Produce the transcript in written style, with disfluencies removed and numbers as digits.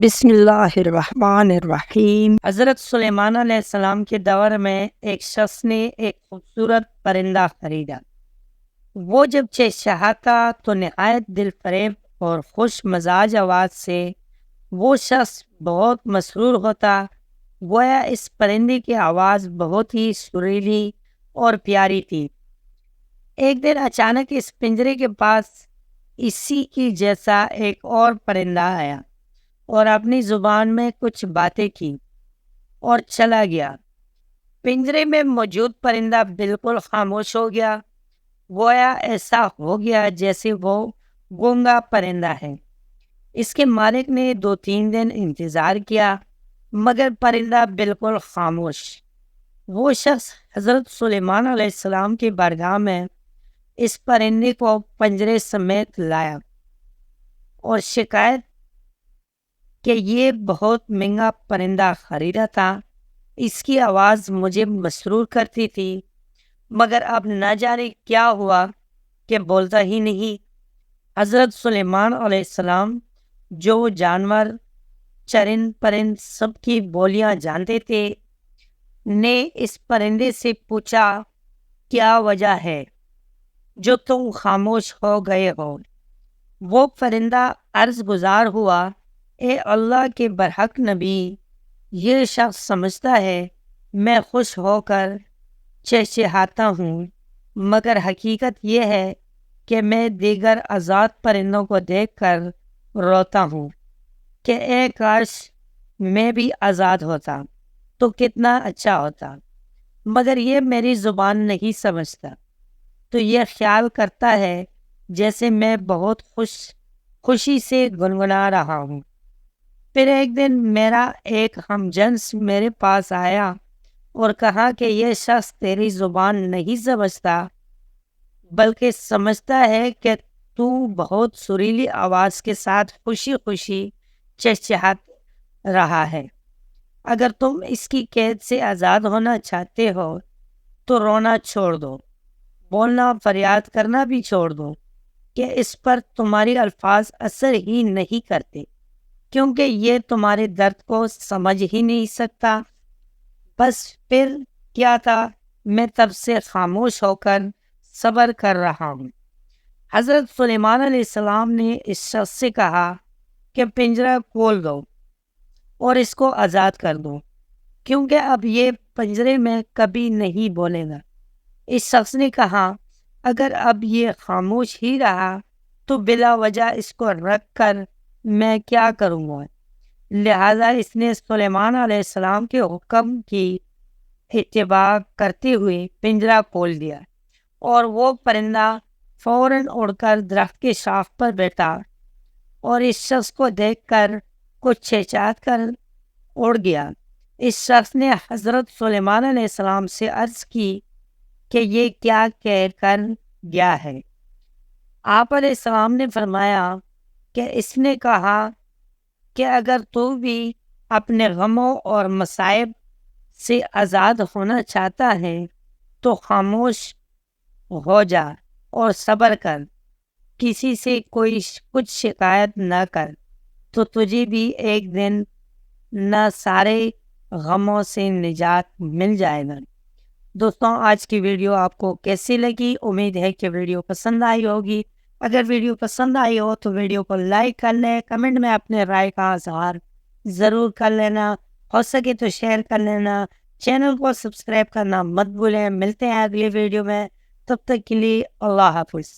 بسم اللہ الرحمن الرحیم۔ حضرت سلیمان علیہ السلام کے دور میں ایک شخص نے ایک خوبصورت پرندہ خریدا۔ وہ جب چہچہاتا تو نہایت دل فریب اور خوش مزاج آواز سے وہ شخص بہت مسرور ہوتا، گویا اس پرندے کی آواز بہت ہی سریلی اور پیاری تھی۔ ایک دن اچانک اس پنجرے کے پاس اسی کی جیسا ایک اور پرندہ آیا اور اپنی زبان میں کچھ باتیں کی اور چلا گیا۔ پنجرے میں موجود پرندہ بالکل خاموش ہو گیا، گویا ایسا ہو گیا جیسے وہ گونگا پرندہ ہے۔ اس کے مالک نے 2-3 دن انتظار کیا مگر پرندہ بالکل خاموش۔ وہ شخص حضرت سلیمان علیہ السلام کی بارگاہ میں اس پرندے کو پنجرے سمیت لایا اور شکایت کہ یہ بہت مہنگا پرندہ خریدا تھا، اس کی آواز مجھے مسرور کرتی تھی مگر اب نہ جانے کیا ہوا کہ بولتا ہی نہیں۔ حضرت سلیمان علیہ السلام جو جانور چرند پرند سب کی بولیاں جانتے تھے نے اس پرندے سے پوچھا، کیا وجہ ہے جو تم خاموش ہو گئے ہو؟ وہ پرندہ عرض گزار ہوا، اے اللہ کے برحق نبی، یہ شخص سمجھتا ہے میں خوش ہو کر چہچہاتا ہوں مگر حقیقت یہ ہے کہ میں دیگر آزاد پرندوں کو دیکھ کر روتا ہوں کہ اے کاش میں بھی آزاد ہوتا تو کتنا اچھا ہوتا، مگر یہ میری زبان نہیں سمجھتا تو یہ خیال کرتا ہے جیسے میں بہت خوشی سے گنگنا رہا ہوں۔ پھر ایک دن میرا ایک ہمجنس میرے پاس آیا اور کہا کہ یہ شخص تیری زبان نہیں سمجھتا بلکہ سمجھتا ہے کہ تو بہت سریلی آواز کے ساتھ خوشی خوشی چہچہات رہا ہے۔ اگر تم اس کی قید سے آزاد ہونا چاہتے ہو تو رونا چھوڑ دو، بولنا فریاد کرنا بھی چھوڑ دو کہ اس پر تمہاری الفاظ اثر ہی نہیں کرتے کیونکہ یہ تمہارے درد کو سمجھ ہی نہیں سکتا۔ بس پھر کیا تھا، میں تب سے خاموش ہو کر صبر کر رہا ہوں۔ حضرت سلیمان علیہ السلام نے اس شخص سے کہا کہ پنجرہ کھول دو اور اس کو آزاد کر دو کیونکہ اب یہ پنجرے میں کبھی نہیں بولے گا۔ اس شخص نے کہا، اگر اب یہ خاموش ہی رہا تو بلا وجہ اس کو رکھ کر میں کیا کروں گا؟ لہذا اس نے سلیمان علیہ السلام کے حکم کی اتباع کرتے ہوئے پنجرہ کھول دیا اور وہ پرندہ فوراً اڑ کر درخت کے شاخ پر بیٹھا اور اس شخص کو دیکھ کر کچھ چہچہا کر اڑ گیا۔ اس شخص نے حضرت سلیمان علیہ السلام سے عرض کی کہ یہ کیا کہہ کر گیا ہے؟ آپ علیہ السلام نے فرمایا کہ اس نے کہا کہ اگر تو بھی اپنے غموں اور مصائب سے آزاد ہونا چاہتا ہے تو خاموش ہو جا اور صبر کر، کسی سے کچھ شکایت نہ کر تو تجھے بھی ایک دن نہ سارے غموں سے نجات مل جائے گا۔ دوستوں، آج کی ویڈیو آپ کو کیسی لگی؟ امید ہے کہ ویڈیو پسند آئی ہوگی۔ اگر ویڈیو پسند آئی ہو تو ویڈیو کو لائک کر لیں، کمنٹ میں اپنے رائے کا اظہار ضرور کر لینا، ہو سکے تو شیئر کر لینا، چینل کو سبسکرائب کرنا مت بھولیں۔ ملتے ہیں اگلی ویڈیو میں، تب تک کے لیے اللہ حافظ۔